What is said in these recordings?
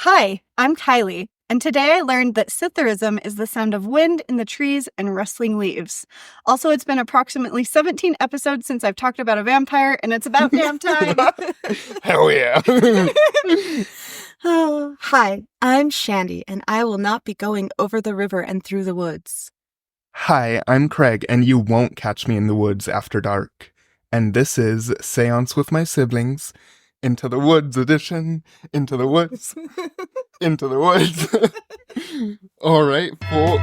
Hi, I'm Kylee, and today I learned that Sitheraism is the sound of wind in the trees and rustling leaves. Also, it's been approximately 17 episodes since I've talked about a vampire, and it's about damn time. Hell yeah. Oh, hi, I'm Shandi, and I will not be going over the river and through the woods. Hi, I'm Craig, and you won't catch me in the woods after dark. And this is Seance with my siblings. Into the woods edition. Into the woods. Into the woods. All right, full.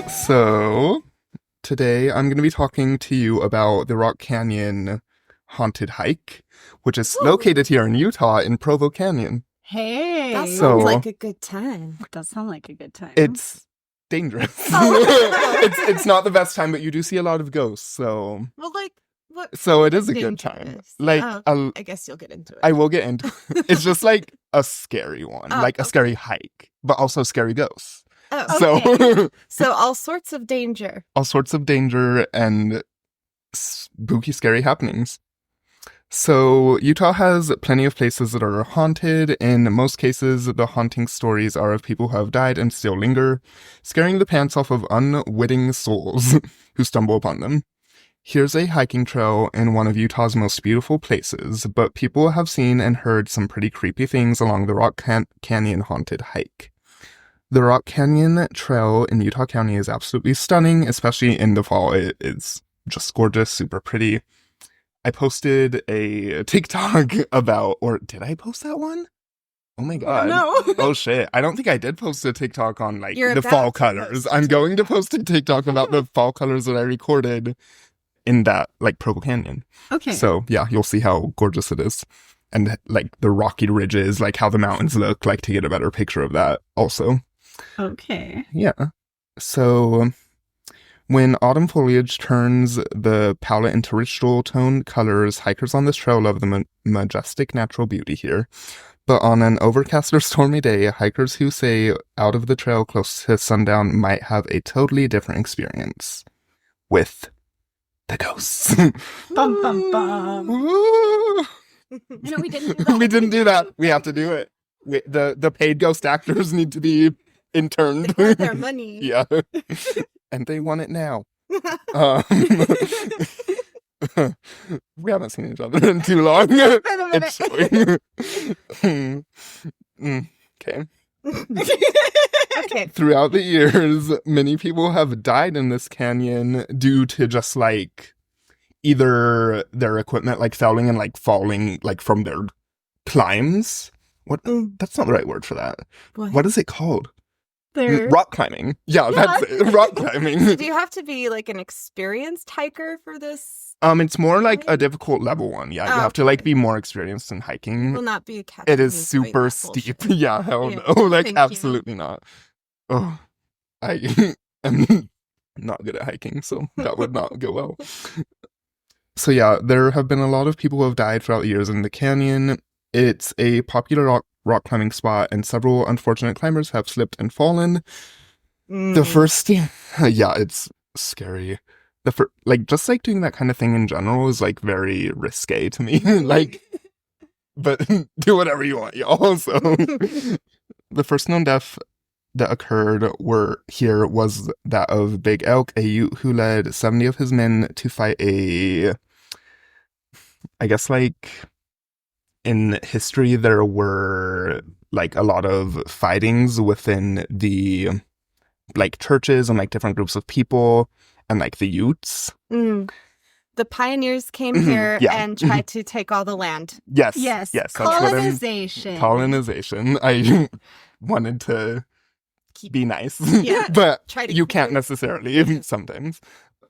So, today I'm going to be talking to you about the Rock Canyon haunted hike, which is located here in Utah in Provo Canyon. Hey. That sounds So- like a good time. That does sound like a good time. It's dangerous. Oh. it's not the best time, but you do see a lot of ghosts, so Well, like, what? so it is a good time. Dangerous. Like I guess you'll get into it. I will get into it's just like a scary one, Oh, like a okay. scary hike, but also scary ghosts. Oh, So so all sorts of danger. all sorts of danger and spooky, scary happenings. So Utah has plenty of places that are haunted. In most cases, the haunting stories are of people who have died and still linger, scaring the pants off of unwitting souls who stumble upon them. Here's a hiking trail in one of Utah's most beautiful places, but people have seen and heard some pretty creepy things along the Rock Canyon haunted hike. The Rock Canyon Trail in Utah County is absolutely stunning, especially in the fall. It's just gorgeous, super pretty. I posted a TikTok about, or did I post that one? Oh my god. No. Oh shit. I don't think I did post a TikTok on like You're the about fall to colors. post a I'm going to post a TikTok about the fall colors that I recorded in that like Provo Canyon. Okay. So yeah, you'll see how gorgeous it is. And like the rocky ridges, like how the mountains look, like to get a better picture of that also. Okay. Yeah. So when autumn foliage turns the palette into rich dual toned colors, hikers on this trail love the majestic natural beauty here. But on an overcast or stormy day, hikers who say out of the trail close to sundown might have a totally different experience with the ghosts. Bum, bum, bum. Woo! No, we didn't do that. We didn't do that. We have to do it. The paid ghost actors need to be interned. They want their money. Yeah. And they want it now. We haven't seen each other in too long. It's showing. Okay. Okay. Throughout the years, many people have died in this canyon due to just like either their equipment like failing and like falling like from their climbs. What? That's not the right word for that. What is it called? There. Rock climbing. Yeah, that's it. Rock climbing. Do you have to be like an experienced hiker for this? It's more like a difficult level one. Yeah, you Oh, have to like okay. be more experienced in hiking. Will not be a cat. It is super steep. Yeah, hell Yeah, no. Like thank you. absolutely not. Oh, I am not good at hiking, so that would not go well. So yeah, there have been a lot of people who have died throughout the years in the canyon. It's a popular rock climbing spot, and several unfortunate climbers have slipped and fallen. The first, yeah, it's scary. Like just like doing that kind of thing in general is like very risque to me. Like, but do whatever you want, y'all. So the first known death that occurred was that of Big Elk, a Ute who led 70 of his men to fight I guess like in history there were like a lot of fightings within the like churches and like different groups of people and like the Utes. The pioneers came here Yeah. and tried to take all the land. Yes. Yes. Yes. That's what Colonization. colonization. I wanted to be nice. Yeah. But Try to you keep can't it. necessarily sometimes.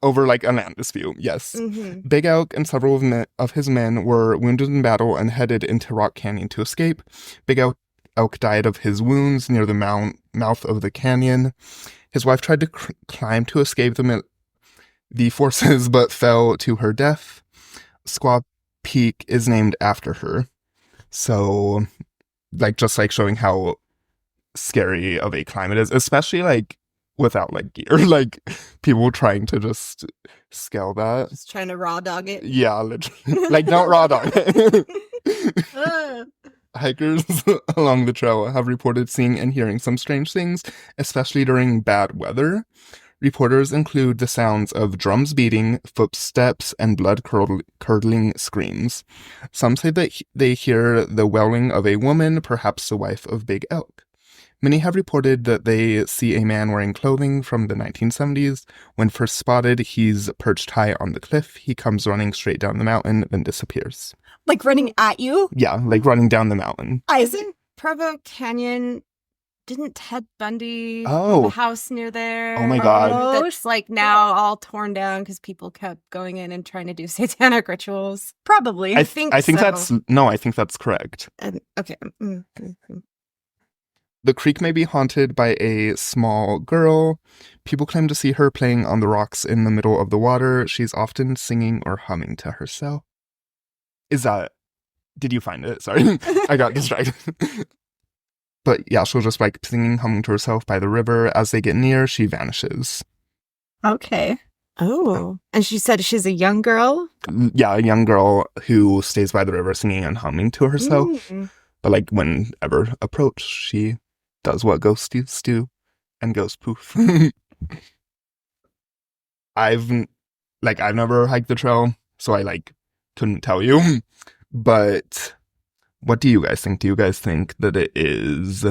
over like a land dispute, yes. Mm-hmm. Big Elk and several of his men were wounded in battle and headed into Rock Canyon to escape. Big Elk died of his wounds near the mouth of the canyon. His wife tried to climb to escape the forces, but fell to her death. Squaw Peak is named after her. So, like, just like showing how scary of a climb it is, especially like without like gear, like people trying to just scale that. Just trying to raw dog it. Yeah, literally. Like, don't raw dog it. Hikers along the trail have reported seeing and hearing some strange things, especially during bad weather. Reporters include the sounds of drums beating, footsteps, and blood-curdling screams. Some say that they hear the wailing of a woman, perhaps the wife of Big Elk. Many have reported that they see a man wearing clothing from the 1970s. When first spotted, he's perched high on the cliff. He comes running straight down the mountain, then disappears. Like running at you? Yeah, like running down the mountain. Isn't Provo Canyon, didn't Ted Bundy have Oh. a house near there? Oh my God. That's like now all torn down because people kept going in and trying to do satanic rituals. Probably. I think think so. I think that's correct. Okay. The creek may be haunted by a small girl. People claim to see her playing on the rocks in the middle of the water. She's often singing or humming to herself. Did you find it? Sorry, I got distracted. But yeah, she'll just like singing, humming to herself by the river. As they get near, she vanishes. Okay. Oh. And she said she's a young girl? Yeah, a young girl who stays by the river singing and humming to herself. Mm. But like whenever approached, she does what ghosts do and goes poof. I've never hiked the trail, so I like couldn't tell you. But what do you guys think? Do you guys think that it is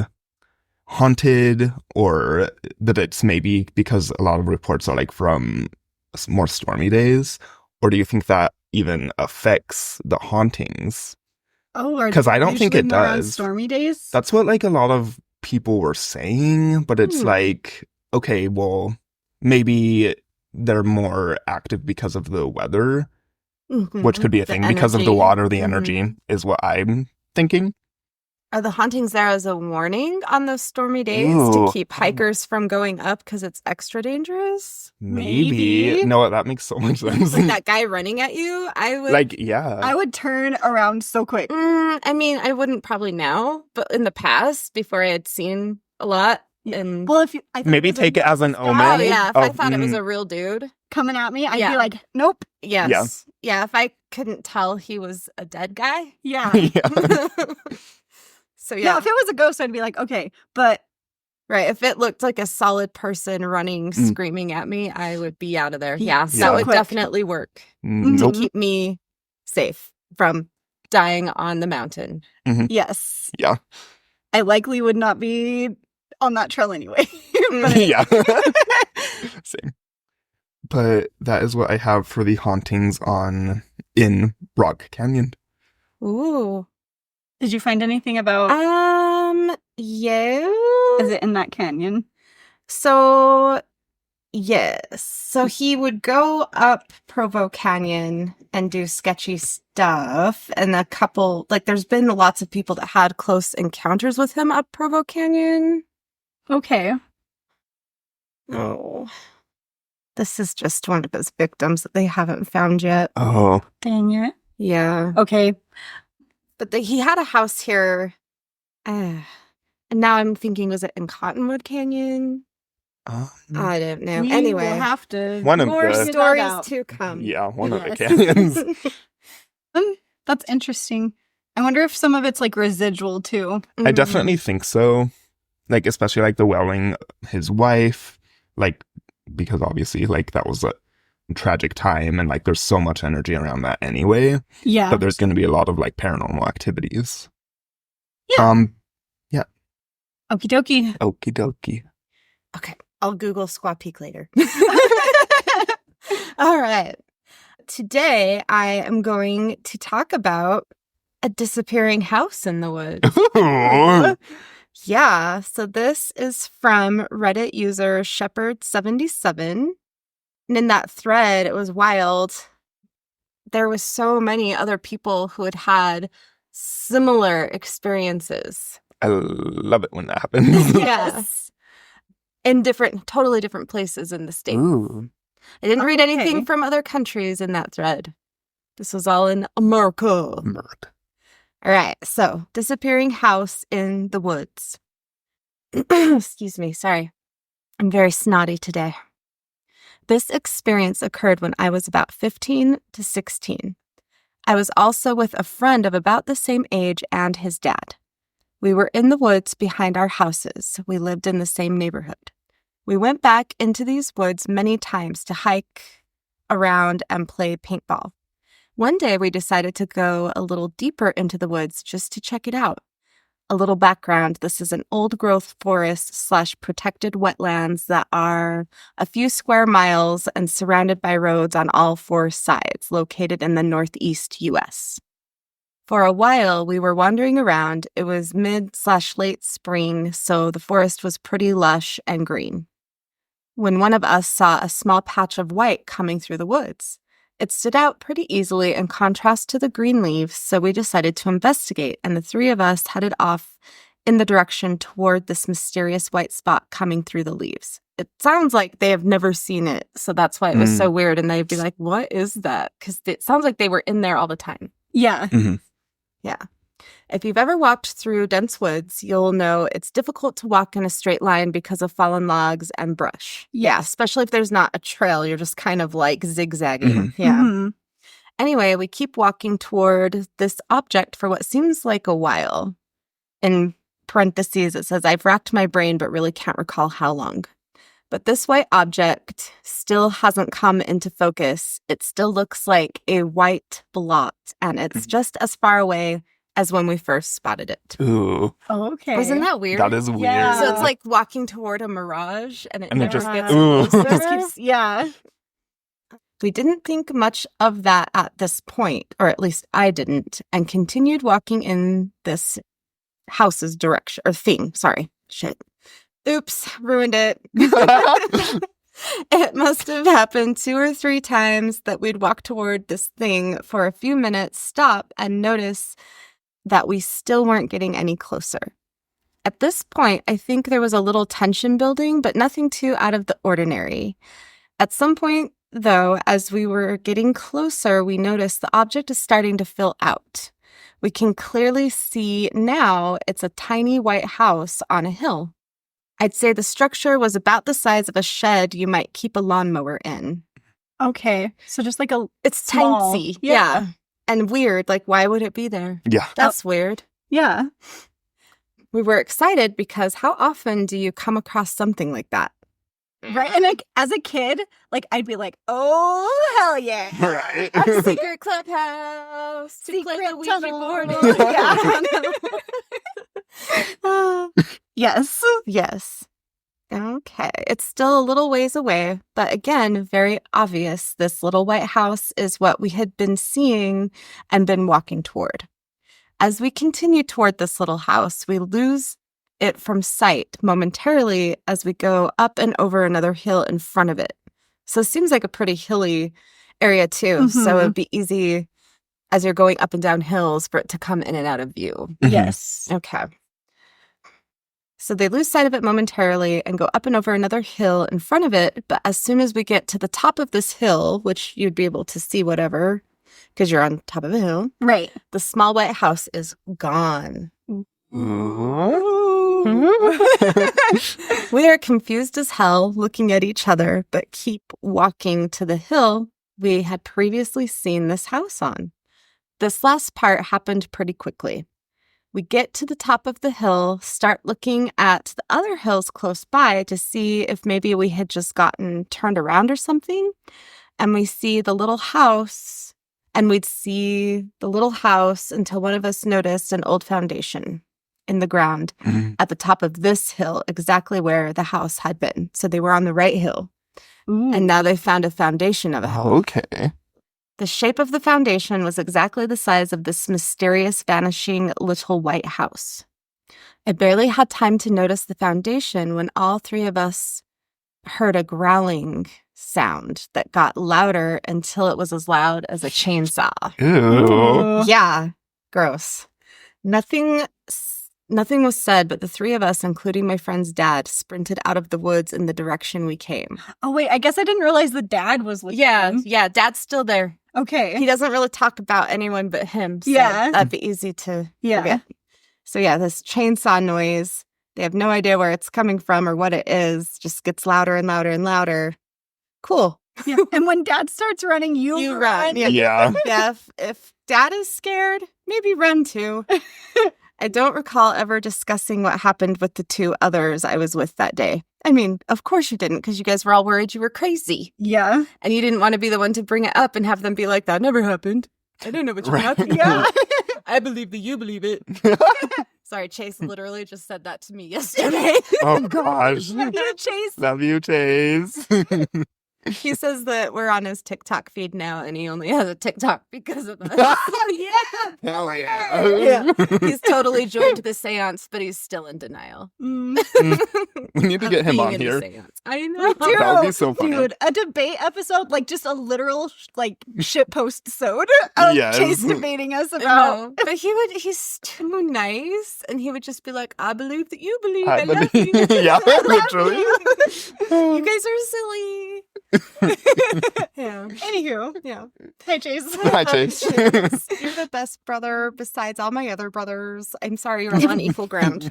haunted, or that it's maybe because a lot of reports are like from more stormy days? Or do you think that even affects the hauntings? Oh, Because I don't think it more on does. stormy days? That's what like a lot of people were saying, but it's like, okay, well, maybe they're more active because of the weather, which could be a The thing. Because of the energy. water, the energy is what I'm thinking. Are the hauntings there as a warning on those stormy days Ooh. to keep hikers from going up because it's extra dangerous? Maybe. Maybe. No, that makes so much sense. Like that guy running at you, I would. Like, yeah. I would turn around so quick. I mean, I wouldn't probably now, but in the past, before I had seen a lot, and Well, if you I thought Maybe was a take it as an guy omen. oh yeah, if I of, thought it was a real dude, coming at me, I'd Yeah. be like, nope. yes, yeah. If I couldn't tell he was a dead guy, Yeah. yeah. so Yeah, yeah, if it was a ghost, I'd be like, okay. But right. If it looked like a solid person running, Mm. screaming at me, I would be out of there. Yeah, Yeah, so that would quick. definitely work Nope. to keep me safe from dying on the mountain. yes. Yeah. I likely would not be on that trail anyway. But Yeah. Same. But that is what I have for the hauntings in Rock Canyon. Ooh. did you find anything about Yeah. is it in that canyon? So, yes. So he would go up Provo Canyon and do sketchy stuff. And there's been lots of people that had close encounters with him up Provo Canyon. Okay. Oh. This is just one of his victims that they haven't found yet. Oh. Dang it. Yeah. Okay. But he had a house here. And now I'm thinking, was it in Cottonwood Canyon? I don't know. We Anyway. will have to One of More the- stories out. to come. Yeah, one of the Yes. canyons. That's interesting. I wonder if some of it's like residual too. I definitely think so. Like, especially like the wailing his wife, like, because obviously like that was a tragic time and like there's so much energy around that anyway, Yeah. that there's going to be a lot of like paranormal activities. Yeah. Yeah. Okie dokie. Okie dokie. Okay, I'll Google Squaw Peak later. All right. Today, I am going to talk about a disappearing house in the woods. Yeah, so this is from Reddit user Shepherd77. And in that thread, it was wild. There was so many other people who had had similar experiences. I love it when that happens. Yes. In totally different places in the state. Ooh. I didn't read anything Okay. from other countries in that thread. This was all in America. Murk. All right, so disappearing house in the woods. Excuse me, sorry. I'm very snotty today. This experience occurred when I was about 15 to 16. I was also with a friend of about the same age and his dad. We were in the woods behind our houses. We lived in the same neighborhood. We went back into these woods many times to hike around and play paintball. One day we decided to go a little deeper into the woods just to check it out. A little background, this is an old-growth forest / protected wetlands that are a few square miles and surrounded by roads on all 4 sides, located in the northeast U.S. For a while, we were wandering around. It was mid / late spring, so the forest was pretty lush and green. When one of us saw a small patch of white coming through the woods, it stood out pretty easily in contrast to the green leaves, so we decided to investigate, and the 3 of us headed off in the direction toward this mysterious white spot coming through the leaves. It sounds like they have never seen it, so that's why it was so weird, and they'd be like, what is that? Because it sounds like they were in there all the time. Yeah. Mm-hmm. Yeah. If you've ever walked through dense woods, you'll know it's difficult to walk in a straight line because of fallen logs and brush. Yeah, especially if there's not a trail. You're just kind of like zigzagging. Mm-hmm. Yeah. Mhm. Anyway, we keep walking toward this object for what seems like a while. In parentheses, it says, I've racked my brain but really can't recall how long. But this white object still hasn't come into focus. It still looks like a white blot, and it's just as far away as when we first spotted it. Ooh. Oh, okay. Wasn't that weird? That is weird. Yeah. So it's like walking toward a mirage, and it And it never just- gets ooh. closer. Just keeps, yeah. We didn't think much of that at this point, or at least I didn't, and continued walking in this house's direction, or thing. Sorry. Shit. Oops. Ruined it. It must have happened 2 or 3 times that we'd walk toward this thing for a few minutes, stop, and notice that we still weren't getting any closer. At this point, I think there was a little tension building, but nothing too out of the ordinary. At some point, though, as we were getting closer, we noticed the object is starting to fill out. We can clearly see now it's a tiny white house on a hill. I'd say the structure was about the size of a shed you might keep a lawnmower in. Okay. So just like a It's small. tiny. Yeah. Yeah. And weird. Like, why would it be there? Yeah. That's weird. Yeah. We were excited because how often do you come across something like that? Right. And like as a kid, like I'd be like, oh hell yeah. Right. A secret clubhouse to play the Ouija tunnel. board. Yeah. Yes. Yes. Okay. It's still a little ways away, but again, very obvious. This little white house is what we had been seeing and been walking toward. As we continue toward this little house, we lose it from sight momentarily as we go up and over another hill in front of it. So it seems like a pretty hilly area too. So Mhm. it'd be easy as you're going up and down hills for it to come in and out of view. Yes. Okay. So they lose sight of it momentarily and go up and over another hill in front of it. But as soon as we get to the top of this hill, which you'd be able to see whatever, because you're on top of a hill, Right. the small white house is gone. We are confused as hell, looking at each other, but keep walking to the hill we had previously seen this house on. This last part happened pretty quickly. We get to the top of the hill, start looking at the other hills close by to see if maybe we had just gotten turned around or something. And we see the little house, and we'd see the little house until one of us noticed an old foundation in the ground at the top of this hill, exactly where the house had been. So they were on the right hill. Ooh. And now they found a foundation of it. Okay. The shape of the foundation was exactly the size of this mysterious, vanishing little white house. I barely had time to notice the foundation when all 3 of us heard a growling sound that got louder until it was as loud as a chainsaw. Ew. Yeah, gross. Nothing was said, but the three of us, including my friend's dad, sprinted out of the woods in the direction we came. Oh, wait, I guess I didn't realize the dad was with him. Yeah, Dad's still there. Okay. He doesn't really talk about anyone but him, so Yeah. that'd be easy to Yeah. forget. So yeah, this chainsaw noise, they have no idea where it's coming from or what it is, just gets louder and louder and louder. Cool. Yeah. And when dad starts running, you run. Yeah. Yeah. Yeah, if Dad is scared, maybe run too. I don't recall ever discussing what happened with the two others I was with that day. I mean, of course you didn't, because you guys were all worried you were crazy. Yeah. And you didn't want to be the one to bring it up and have them be like, that never happened. I don't know what you're Right. talking Yeah. about. I believe that you believe it. Sorry, Chase literally just said that to me yesterday. Oh gosh. Love you, Chase. Love you, Chase. He says that we're on his TikTok feed now, and he only has a TikTok because of us. Yeah. Hell yeah. Yeah. He's totally joined the seance, but he's still in denial. Mm. We need to of get him being on in the here. seance. I know. Dude, That would be so funny. Dude, a debate episode, like just a literal shit post-sode of Yes. Chase debating us I about. know. But he's too nice, and he would just be like, I believe that you believe. I I love believe- you. Yeah, I love literally. you. You guys are silly. Yeah. Anywho, Yeah. hey Chase. Hi, Chase. You're the best brother besides all my other brothers. I'm sorry you're on equal ground.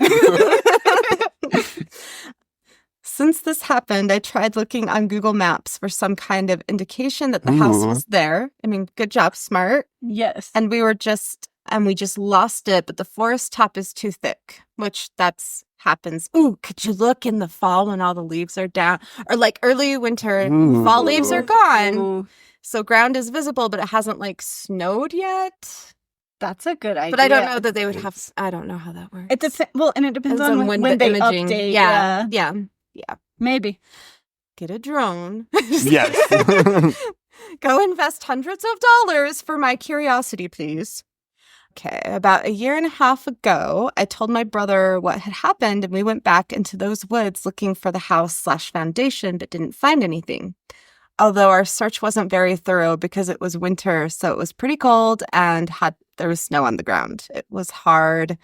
Since this happened, I tried looking on Google Maps for some kind of indication that the house Ooh. was there. I mean, good job, smart. Yes. And we just lost it, but the forest top is too thick, which happens. Ooh, could you look in the fall when all the leaves are down? Or like early winter, Ooh. fall leaves are gone. Ooh, So ground is visible, but it hasn't snowed yet. that's a good idea. But I don't know that they would have. I don't know how that works. It depends. Well, and it depends Depends on when the they imaging. update. Yeah. Maybe. Get a drone. Yes. Go invest hundreds of dollars for my curiosity, please. Okay, about a year and a half ago, I told my brother what had happened, and we went back into those woods looking for the house/foundation, but didn't find anything. Although our search wasn't very thorough because it was winter, so it was pretty cold and there was snow on the ground. It was hard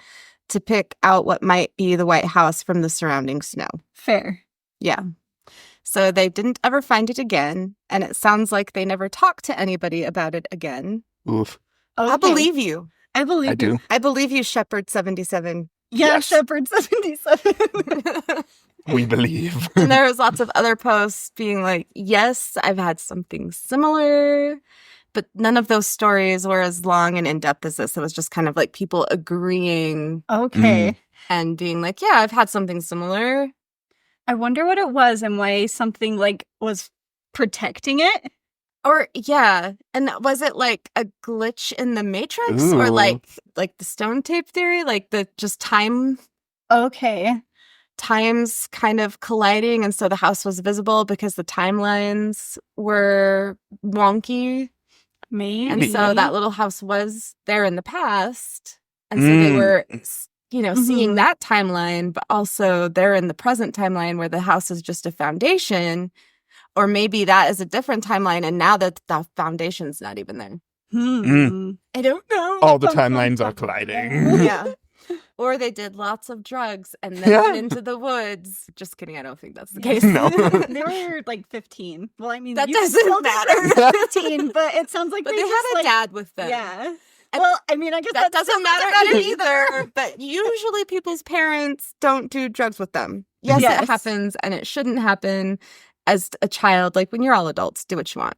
to pick out what might be the White House from the surrounding snow. Fair. Yeah. So they didn't ever find it again, and it sounds like they never talked to anybody about it again. Oof. I believe you. I believe I do. I believe you, Shepherd77. Yeah, Yes. Shepherd 77. We believe. And there was lots of other posts being like, yes, I've had something similar, but none of those stories were as long and in-depth as this. It was just kind of like people agreeing Okay. and being like, yeah, I've had something similar. I wonder what it was and why something was protecting it. Or, yeah. And was it like a glitch in the Matrix or Ooh. like the stone tape theory? Like the just times Okay. kind of colliding, and so the house was visible because the timelines were wonky. Maybe. And so that little house was there in the past. And so they were, seeing that timeline, but also they're in the present timeline where the house is just a foundation. Or maybe that is a different timeline, and now that the foundation's not even there. I don't know. All the timelines are colliding. Yeah. Or they did lots of drugs and then went into the woods. Just kidding. I don't think that's the case. No. They were 15. Well, I mean, That you doesn't still matter. did 15, but it sounds like But they they just had a dad with them. Yeah. And Well, I mean, I guess That that doesn't matter either. But usually people's parents don't do drugs with them. Yes, Yes. it happens and it shouldn't happen as a child. Like when you're all adults, do what you want.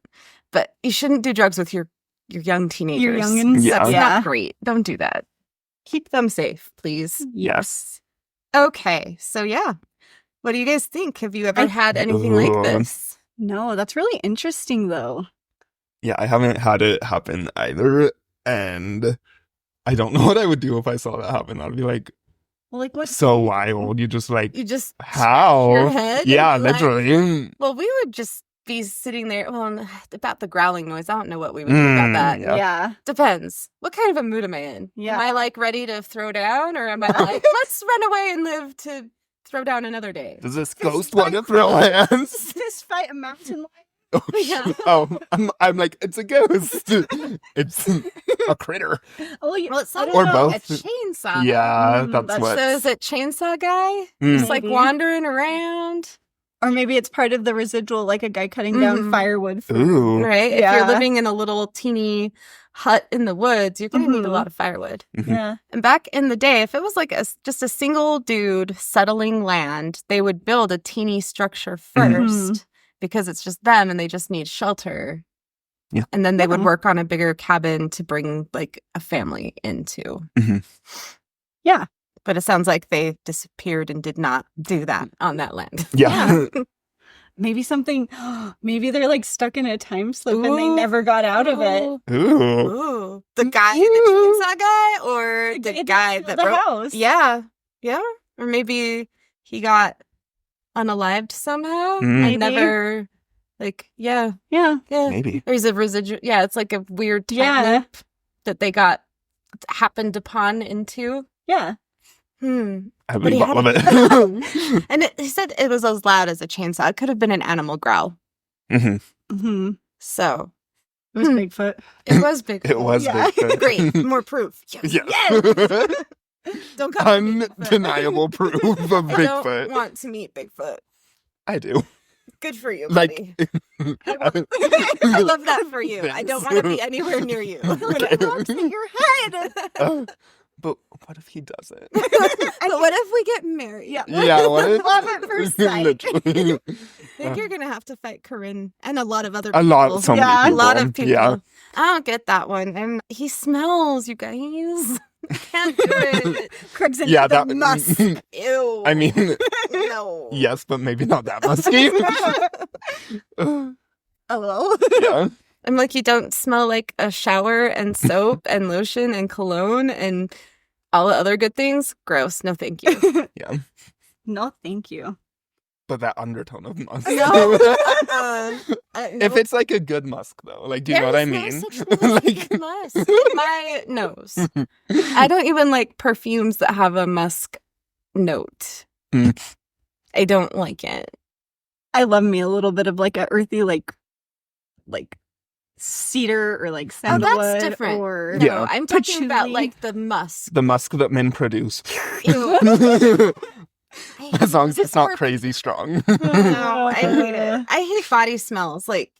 But you shouldn't do drugs with your young teenagers. Your youngins. Yeah. That's Yeah. not great. Don't do that. Keep them safe, please. Yes. Okay. So yeah. What do you guys think? Have you ever I- had anything like Ugh. this? No, that's really interesting, though. Yeah, I haven't had it happen either. And I don't know what I would do if I saw that happen. I'd be like, Well, like what? so wild. You just You just how? your head Yeah, and be like- literally. Well, we would just be sitting there. Well, about the growling noise, I don't know what we would do about that. Yeah. Yeah. Depends. What kind of a mood am I in? Yeah. Am I ready to throw down, or am I like, let's run away and live to throw down another day? Does this ghost want to throw hands? Fist fight a mountain lion? Yeah. Oh, I'm like, it's a ghost. It's a critter. Oh, yeah. Well, it sounds Or like both. a chainsaw. Yeah, Mm, that's that's- what. So is it chainsaw guy? Mm. Just like Maybe. wandering around? Or maybe it's part of the residual, like a guy cutting down Mhm. firewood. For, Ooh. Right? If Yeah. you're living in a little teeny hut in the woods, you're going to need a Mhm. lot of firewood. Yeah. And back in the day, if it was like just a single dude settling land, they would build a teeny structure first because it's just them and they just need shelter. Yeah. And then they would Yeah. work on a bigger cabin to bring like a family into. Mhm. Yeah. But it sounds like they disappeared and did not do that on that land. Yeah. Maybe something, maybe they're like stuck in a time slip and they Ooh. never got out of it. Ooh. Ooh. Ooh. The guy, the chainsaw guy, or the It guy didn't that kill the broke? house. Yeah. Yeah. Or maybe he got unalived somehow. Maybe. And never, like, yeah. Yeah. Maybe. There's a residual. Yeah, it's like a weird time Yeah. loop that they happened upon into. Yeah. I But he believe all of had it. And he said it was as loud as a chainsaw. It could have been an animal growl. Mhm. Mm-hmm. So It was Hmm. Bigfoot. it was big. It was Yeah. Bigfoot. Great. More proof. Yes. Yeah. Don't come for me, Bigfoot. Undeniable proof of I don't Bigfoot. want to meet Bigfoot. I do. Good for you, Like, buddy. I love that for you. I don't want to be anywhere near you. Okay. Rocks in your head. Oh, but what if he does it? But what if we get married? Yeah. Yeah, what if? Love at first sight. Literally. I think you're gonna have to fight Corinne and a lot of other A people. lot, so many Yeah. people. A lot of people. Yeah. I don't get that one. And he smells, you guys. I can't do it. Craig's into Yeah, the that musk. Ew. I mean, no. yes, but maybe not that musky. Hello. Yeah. I'm like, you don't smell like a shower and soap and lotion and cologne and all the other good things? Gross. No, thank you. Yeah. No, thank you. But that undertone of musk. No. If it's like a good musk, though, like, do you know what I mean? Like musk. My nose. I don't even like perfumes that have a musk note. Mm. I don't like it. I love me a little bit of like a earthy, like cedar or like Oh, sandalwood. that's different. Or No, Yeah. I'm talking about patchouli. like the musk. The musk that men produce. Ew. As long as Is it's not more- crazy strong. No, I hate it. I hate body smells. Like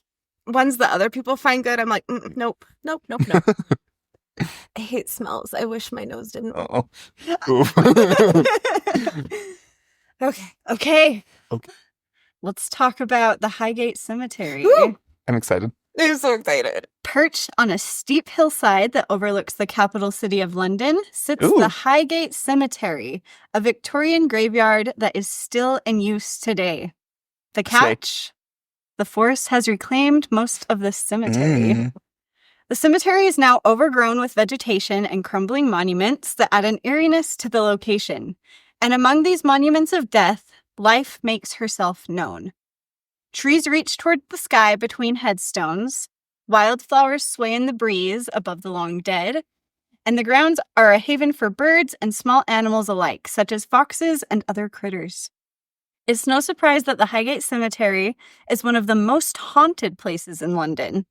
ones that other people find good. I'm like, nope. I hate smells. I wish my nose didn't. Oh. Oof. Okay. Okay. Okay. Let's talk about the Highgate Cemetery. Woo! I'm excited. I'm so excited. Perched on a steep hillside that overlooks the capital city of London sits Ooh. the Highgate Cemetery, a Victorian graveyard that is still in use today. The catch? The forest has reclaimed most of the cemetery. Mm. The cemetery is now overgrown with vegetation and crumbling monuments that add an eeriness to the location. And among these monuments of death, life makes herself known. Trees reach toward the sky between headstones, wildflowers sway in the breeze above the long dead, and the grounds are a haven for birds and small animals alike, such as foxes and other critters. It's no surprise that the Highgate Cemetery is one of the most haunted places in London.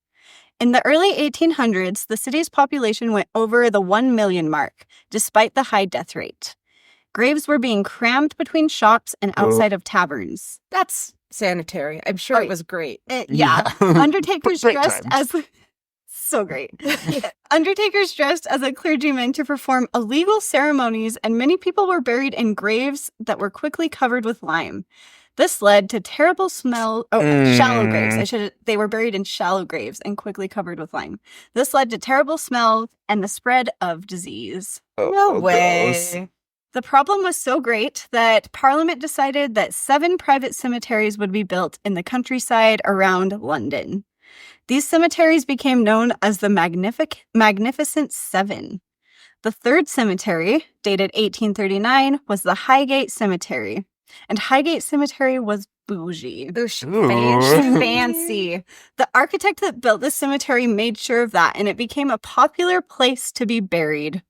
In the early 1800s, the city's population went over the 1 million mark, despite the high death rate. Graves were being crammed between shops and outside of taverns. That's sanitary. I'm sure Oh, it was great. Yeah. Undertakers Great dressed times. as... So great. Undertakers dressed as a clergyman to perform illegal ceremonies, and many people were buried in graves that were quickly covered with lime. This led to terrible smell... shallow graves. They were buried in shallow graves and quickly covered with lime. This led to terrible smell and the spread of disease. No way. gross. The problem was so great that Parliament decided that 7 private cemeteries would be built in the countryside around London. These cemeteries became known as the Magnificent Seven. The third cemetery, dated 1839, was the Highgate Cemetery. And Highgate Cemetery was bougie. Ooh. Fancy. The architect that built this cemetery made sure of that, and it became a popular place to be buried.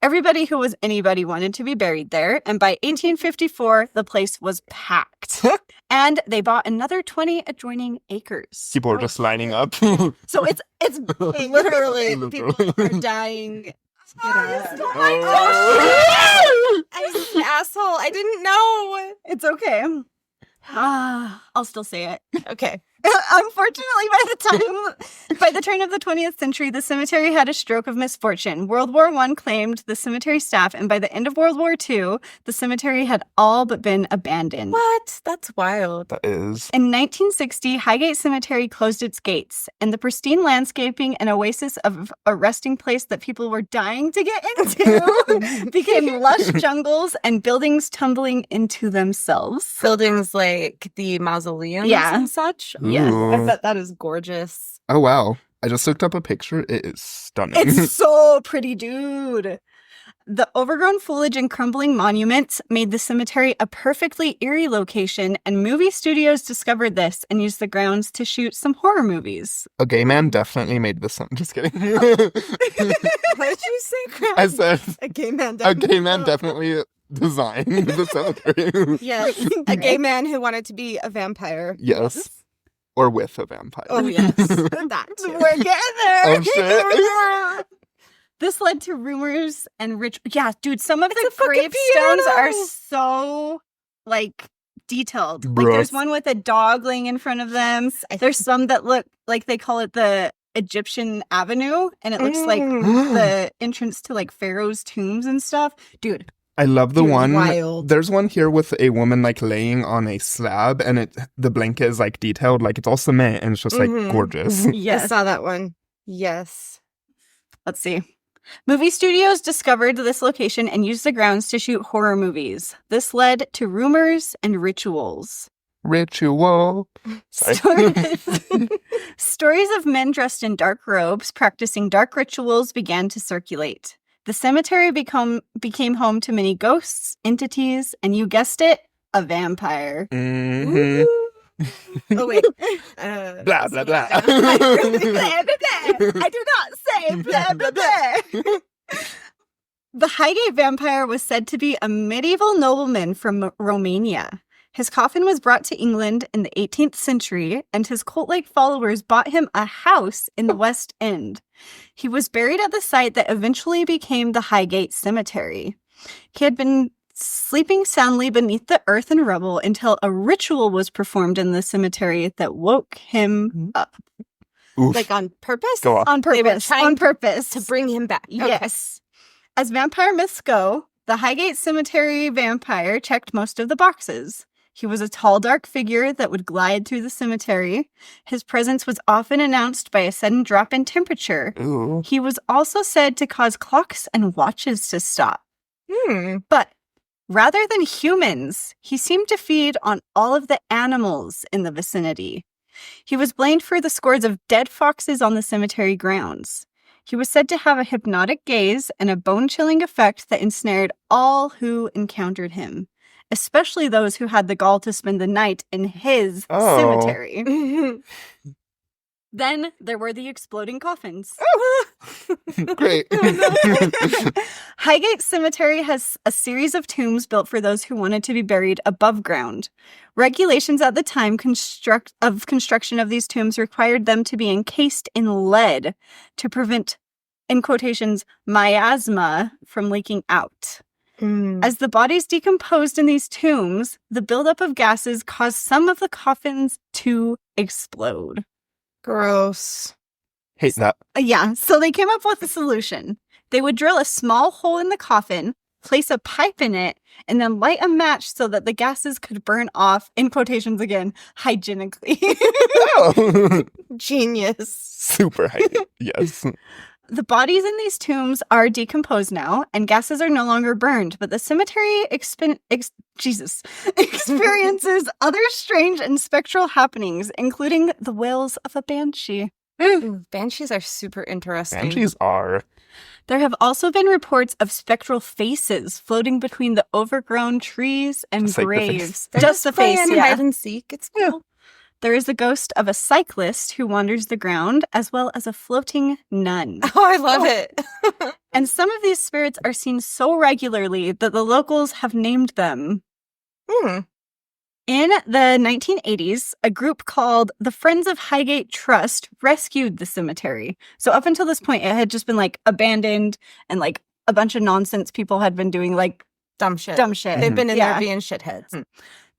Everybody who was anybody wanted to be buried there, and by 1854, the place was packed. And they bought another 20 adjoining acres. People are just lining up. So it's Literally, Literally. people are dying. Oh. I'm an asshole. I didn't know. It's okay. I'll still say it. Okay. Unfortunately, by the turn of the 20th century, the cemetery had a stroke of misfortune. World War I claimed the cemetery staff, and by the end of World War II, the cemetery had all but been abandoned. What? That's wild. That is. In 1960, Highgate Cemetery closed its gates, and the pristine landscaping and oasis of a resting place that people were dying to get into became lush jungles and buildings tumbling into themselves. Buildings like the mausoleums Yeah. and such. Yes. Ooh. I bet that is gorgeous. Oh, wow. I just looked up a picture. It is stunning. It's so pretty, dude. The overgrown foliage and crumbling monuments made the cemetery a perfectly eerie location, and movie studios discovered this and used the grounds to shoot some horror movies. A gay man definitely made this. I'm just kidding. What did you say, Grant? I said A gay man. a gay man definitely designed the cemetery. Yes. A gay man who wanted to be a vampire. Yes. Or with a vampire. Oh, yes. That too. We're getting there. Oh, shit. This led to rumors and Yeah, dude, some of the a fucking gravestones piano. are so, like, detailed. Like, Bruh. there's one with a dog laying in front of them. There's some that look like they call it the Egyptian Avenue, and it looks like the entrance to, like, pharaoh's tombs and stuff. Dude. I love the Dude, one. wild. There's one here with a woman like laying on a slab, and the blanket is like detailed, like it's all cement, and it's just like Mhm. gorgeous. I Yes. saw that one. Yes. Let's see. Movie studios discovered this location and used the grounds to shoot horror movies. This led to rumors and rituals. Ritual. Sorry. Stories of men dressed in dark robes practicing dark rituals began to circulate. The cemetery became home to many ghosts, entities, and you guessed it, a vampire. Mhm. Oh, wait. Blah, blah, blah. Blah, blah, blah. I do not say blah, blah, blah. The Highgate vampire was said to be a medieval nobleman from Romania. His coffin was brought to England in the 18th century, and his cult-like followers bought him a house in the West End. He was buried at the site that eventually became the Highgate Cemetery. He had been sleeping soundly beneath the earth and rubble until a ritual was performed in the cemetery that woke him up. Oof. Like on purpose? Go on. On They were purpose. trying On purpose. To bring him back. Okay. Yes. As vampire myths go, the Highgate Cemetery vampire checked most of the boxes. He was a tall, dark figure that would glide through the cemetery. His presence was often announced by a sudden drop in temperature. Ooh. He was also said to cause clocks and watches to stop. But rather than humans, he seemed to feed on all of the animals in the vicinity. He was blamed for the scores of dead foxes on the cemetery grounds. He was said to have a hypnotic gaze and a bone-chilling effect that ensnared all who encountered him, especially those who had the gall to spend the night in his cemetery. Then there were the exploding coffins. Great. Highgate Cemetery has a series of tombs built for those who wanted to be buried above ground. Regulations at the time of construction of these tombs required them to be encased in lead to prevent, in quotations, miasma from leaking out. As the bodies decomposed in these tombs, the buildup of gases caused some of the coffins to explode. Gross. Hate that. Yeah, so they came up with a solution. They would drill a small hole in the coffin, place a pipe in it, and then light a match so that the gases could burn off, in quotations again, hygienically. Oh. Genius. Super high. Yes. The bodies in these tombs are decomposed now, and gases are no longer burned, but the cemetery experiences other strange and spectral happenings, including the wails of a banshee. Ooh, banshees are super interesting. Banshees are. There have also been reports of spectral faces floating between the overgrown trees and Just like the graves. face. They're Just the face, playing yeah. hide and seek. It's cool. There is a ghost of a cyclist who wanders the ground, as well as a floating nun. Oh, I love it. And some of these spirits are seen so regularly that the locals have named them In the 1980s, a group called the Friends of Highgate Trust rescued the cemetery. So up until this point, it had just been like abandoned and like a bunch of nonsense people had been doing like Dumb shit. They've been in there being shitheads.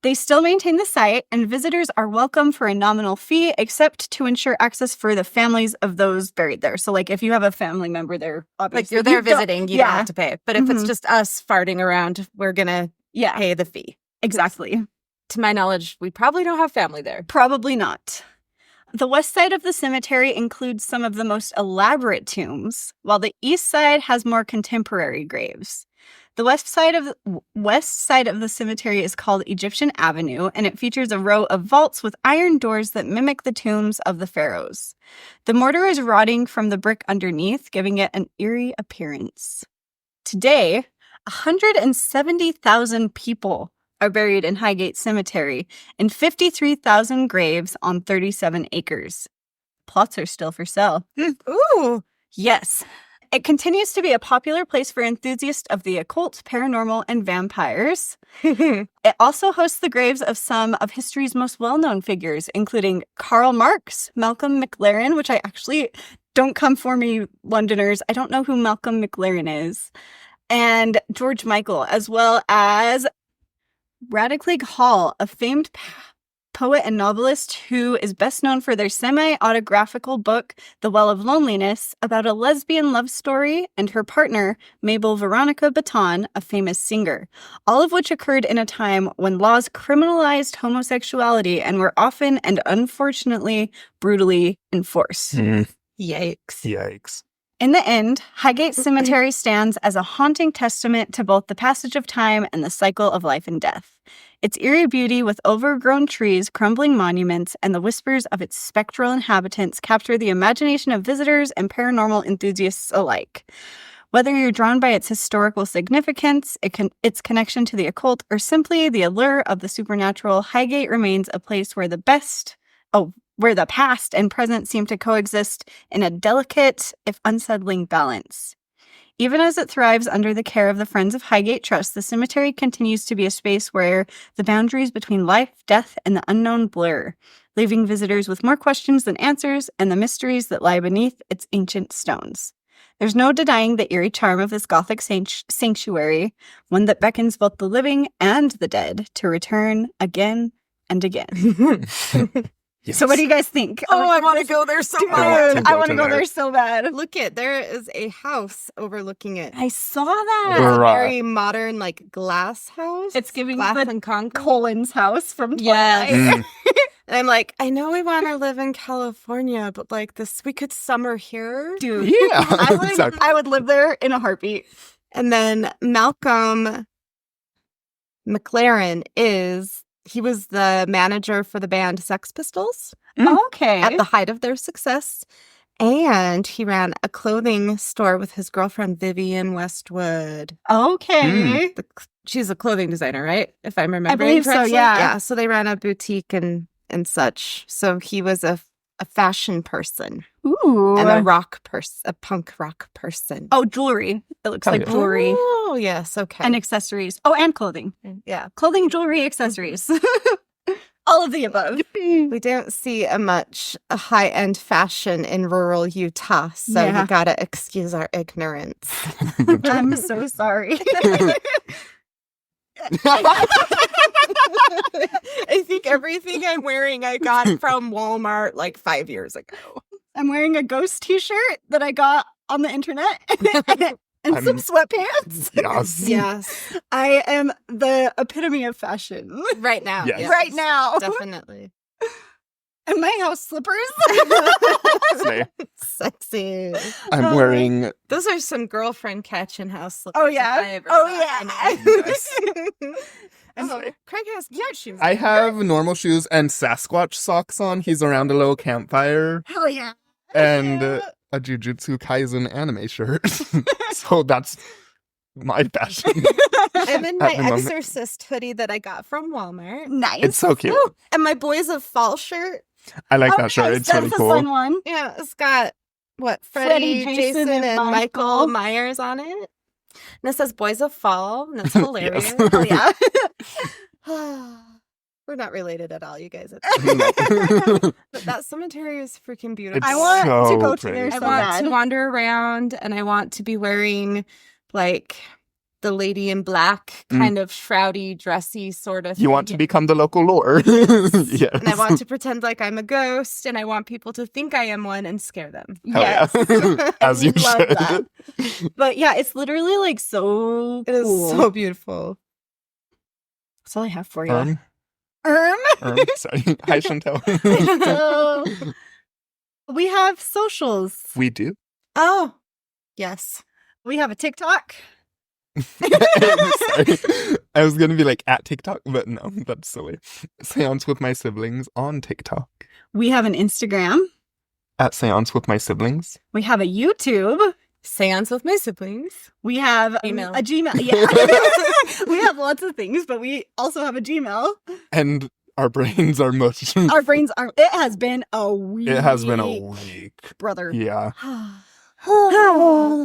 They still maintain the site, and visitors are welcome for a nominal fee, except to ensure access for the families of those buried there. So, like, if you have a family member there, obviously, Like, you're there visiting, you don't have to pay. But if it's Mhm. just us farting around, we're going to pay the fee. Exactly. To my knowledge, we probably don't have family there. Probably not. The west side of the cemetery includes some of the most elaborate tombs, while the east side has more contemporary graves. The west side of the cemetery is called Egyptian Avenue, and it features a row of vaults with iron doors that mimic the tombs of the pharaohs. The mortar is rotting from the brick underneath, giving it an eerie appearance. Today, 170,000 people are buried in Highgate Cemetery in 53,000 graves on 37 acres. Plots are still for sale. Ooh. Yes. It continues to be a popular place for enthusiasts of the occult, paranormal, and vampires. It also hosts the graves of some of history's most well-known figures, including Karl Marx, Malcolm McLaren, which I actually don't come for me, Londoners. I don't know who Malcolm McLaren is. And George Michael, as well as Radcliffe Hall, a famed poet and novelist who is best known for their semi-autographical book, The Well of Loneliness, about a lesbian love story, and her partner, Mabel Veronica Baton, a famous singer, all of which occurred in a time when laws criminalized homosexuality and were often and unfortunately brutally enforced. Yikes. In the end, Highgate Cemetery stands as a haunting testament to both the passage of time and the cycle of life and death. Its eerie beauty with overgrown trees, crumbling monuments, and the whispers of its spectral inhabitants capture the imagination of visitors and paranormal enthusiasts alike. Whether you're drawn by its historical significance, its connection to the occult, or simply the allure of the supernatural, Highgate remains a place where the past and present seem to coexist in a delicate, if unsettling, balance. Even as it thrives under the care of the Friends of Highgate Trust, the cemetery continues to be a space where the boundaries between life, death, and the unknown blur, leaving visitors with more questions than answers and the mysteries that lie beneath its ancient stones. There's no denying the eerie charm of this Gothic sanctuary, one that beckons both the living and the dead to return again and again. Yes. So what do you guys think? Oh, I want to go there so Dude, bad. I want to go there so bad. Look there is a house overlooking it. I saw that. It's a Bruh. very modern, like, glass house. It's giving glass the and concrete. Colin's house from Yes. Twilight. And I'm like, I know we want to live in California, but like this, we could summer here. Dude, Yeah, exactly. I would live there in a heartbeat. And then Malcolm McLaren he was the manager for the band Sex Pistols Okay. at the height of their success. And he ran a clothing store with his girlfriend, Vivian Westwood. Okay. She's a clothing designer, right? If I'm remembering believe so, correctly. yeah. Yeah, so they ran a boutique and such. So he was a fashion person Ooh. and a punk rock person. Oh, jewelry. It looks like yeah. jewelry Oh, yes, okay. and accessories. Oh, and clothing. yeah. Clothing, jewelry, accessories. All of the above. We don't see a high-end fashion in rural Utah, so Yeah. you gotta excuse our ignorance. I'm so sorry. I think everything I'm wearing I got from Walmart like 5 years ago. I'm wearing a ghost t-shirt that I got on the internet and some sweatpants. Yes. Yes. I am the epitome of fashion. Right now. Yes. Right now. Definitely. And my house slippers. Slay. Sexy. I'm wearing Those are some girlfriend catching house slippers. Oh, if yeah. I ever Oh, saw yeah. any. And Oh, Craig has cute shoes. I have normal shoes and Sasquatch socks on. He's around a little campfire Hell yeah. and a Jujutsu Kaisen anime shirt. So that's my fashion. I'm in my At the moment. Exorcist hoodie that I got from Walmart. Nice. It's so cute. Ooh, and my Boys of Fall shirt. I like Oh, that shirt. nice. It's really That's cool. a fun one. Yeah, it's got Freddie, Freddie, Jason, Jason, and Michael. Michael Myers on it. And it says Boys of Fall, and it's hilarious. Yes. Oh, yeah. We're not related at all, you guys. No. But that cemetery is freaking beautiful. It's I want so to go to pretty. there I so want bad. to wander around, and I want to be wearing like the lady in black, kind of shroudy, dressy sort of. You want to thing. become the local lore. Yes. And I want to pretend like I'm a ghost, and I want people to think I am one and scare them. Hell yeah. As you love should. that. But yeah, it's literally like so It is cool. so beautiful. That's all I have for you. Sorry. Hi, Chantel. So, we have socials. We do. Oh, yes. We have a TikTok. Sorry. I was gonna be like at TikTok, but no, that's silly. Seance with my siblings on TikTok. We have an Instagram. At Seance with my siblings. We have a YouTube. Seance with my siblings. We have Gmail. a Gmail. Yeah. We have lots of things, but we also have a Gmail. And our brains are mush. Our brains are. It has been a week. It has been a week. Brother. Yeah.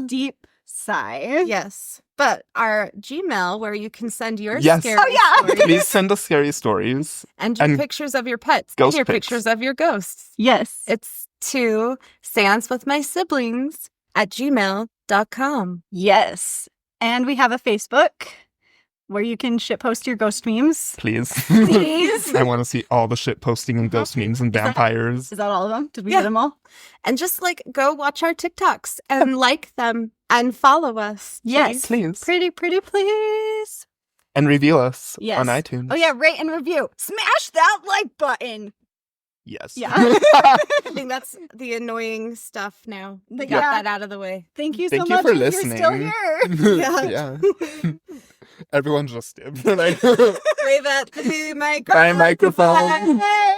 Deep sigh. Yes. But our Gmail, where you can send your Yes. scary Oh, yeah. stories Please send us scary stories. and your and pictures of your pets, and ghost your pics. pictures of your ghosts. Yes. It's to seancewithmysiblings@gmail.com. Yes. And we have a Facebook where you can shitpost your ghost memes. Please. Please. I want to see all the shit posting and ghost memes and vampires. Is that all of them? Did we Yeah. get them all? And just like go watch our TikToks and like them and follow us. Yes. Please. Pretty, please. And review us Yes. on iTunes. Oh, yeah. Rate and review. Smash that like button. Yes. Yeah. I think that's the annoying stuff now. We But got yeah. that out of the way. Thank you Thank so you much. for if listening. You're still here. Yeah. Everyone just did. Like, Wave at the microphone. bye, microphone. Bye.